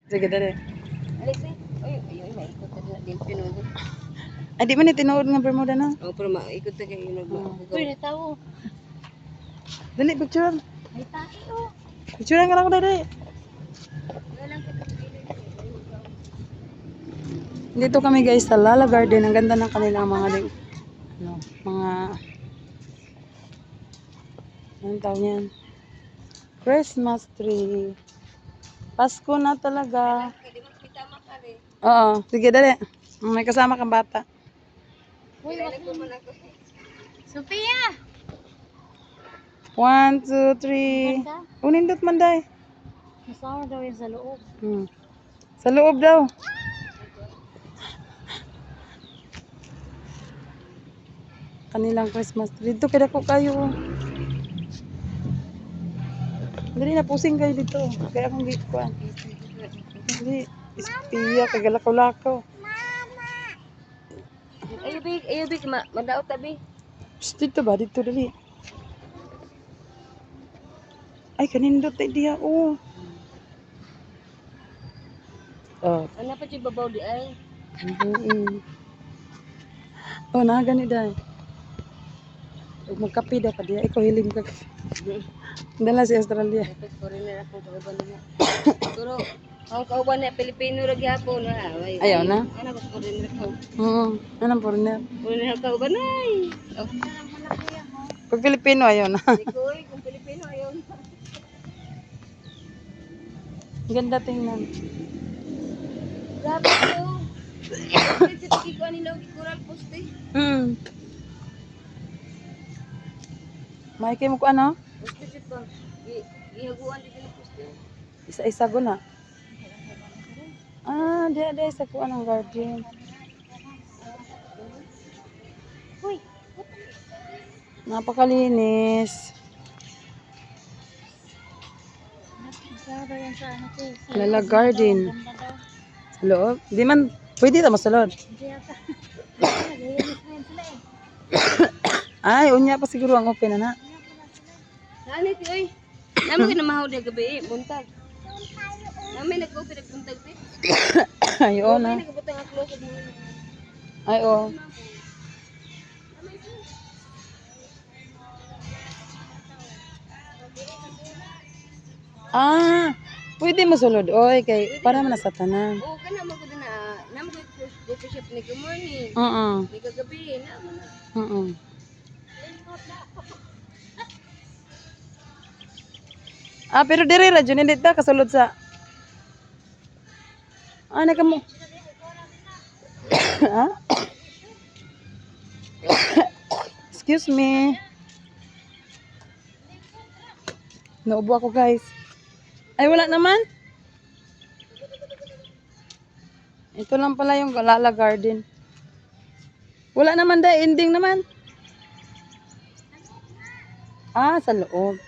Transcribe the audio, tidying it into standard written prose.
Sige, dali. Alis eh. Ay, maikot na din pinugot. Ay, di man tinuod nga Bermuda na. Oh, pero maikot na kayo nagbugaw. Uy, natawo. Dali, picture. Ay, tayo. Oh. Picture nga lang ko dali. Dito kami guys sa Lala Garden. Ang ganda ng kanilang mga mga anong tawag yan? Christmas tree. Pasko na talaga. Oo, sige dali. May kasama kang bata. Uy, Sophia! 1, 2, 3. Unindot man day. Masama daw yan sa loob. Sa loob daw. Kanilang Christmas tree. Dito kaya ko kayo. Dali na pusing kayo dito. Kaya akong dito ko. Dali. Ispiya. Kagalakaw-lakaw. Ayubik, madaot tabi. Dito ba? Dito dali. Ay, kanindot tayo diya. Oh. Oh. Ano pa siya babaw di ay? Oh, gani dahil. Magkape daw pa diya. Ikaw hiling ka kape. Dala si Australia. Tapos foreigner akong kauban niya. Pero, ang kauban niya, Pilipino rin hapon. Ayaw na? Ano ba foreigner ko? Anong foreigner? Foreigner ang kauban ay. Oh. Pag Pilipino, ayaw na. Hindi ko eh, kung Pilipino ayaw na. Ganda tingnan. Grabe ito. Ito tikikuan nila ang ikural poste. Maikay mo ko ano? Poste siya pa. Ihaguan dito ng poste. Isa-isa ko na. Di isa ko anong garden. Uy, Napakalinis. masama daw yan sa ano ko. Lala Garden. Ganda daw. Sa loob? Di man, pwede ito masalod. Hindi yata. Nag-iinis na yan sila eh. Ay, unya pa siguro ang open na. Saan ito eh? Namin ka na mahaw na gabi eh, buntag. Namin nag-open nagbuntag eh. Ay, oo na. Nagabutang ang close mo. Ay, oo. Pwede masulod. Oy, kay para man sa tanan. Oo, ka naman ko din na. Naman ko coffee shop ni good morning. Ni kagabi, naman na. Pero diri ra jud hindi ta kasulod sa. Naka mo. Excuse me. Naubo ako, guys. Ay, wala naman. Ito lang pala yung Lala Garden. Wala naman dahil ending naman. Sa loob.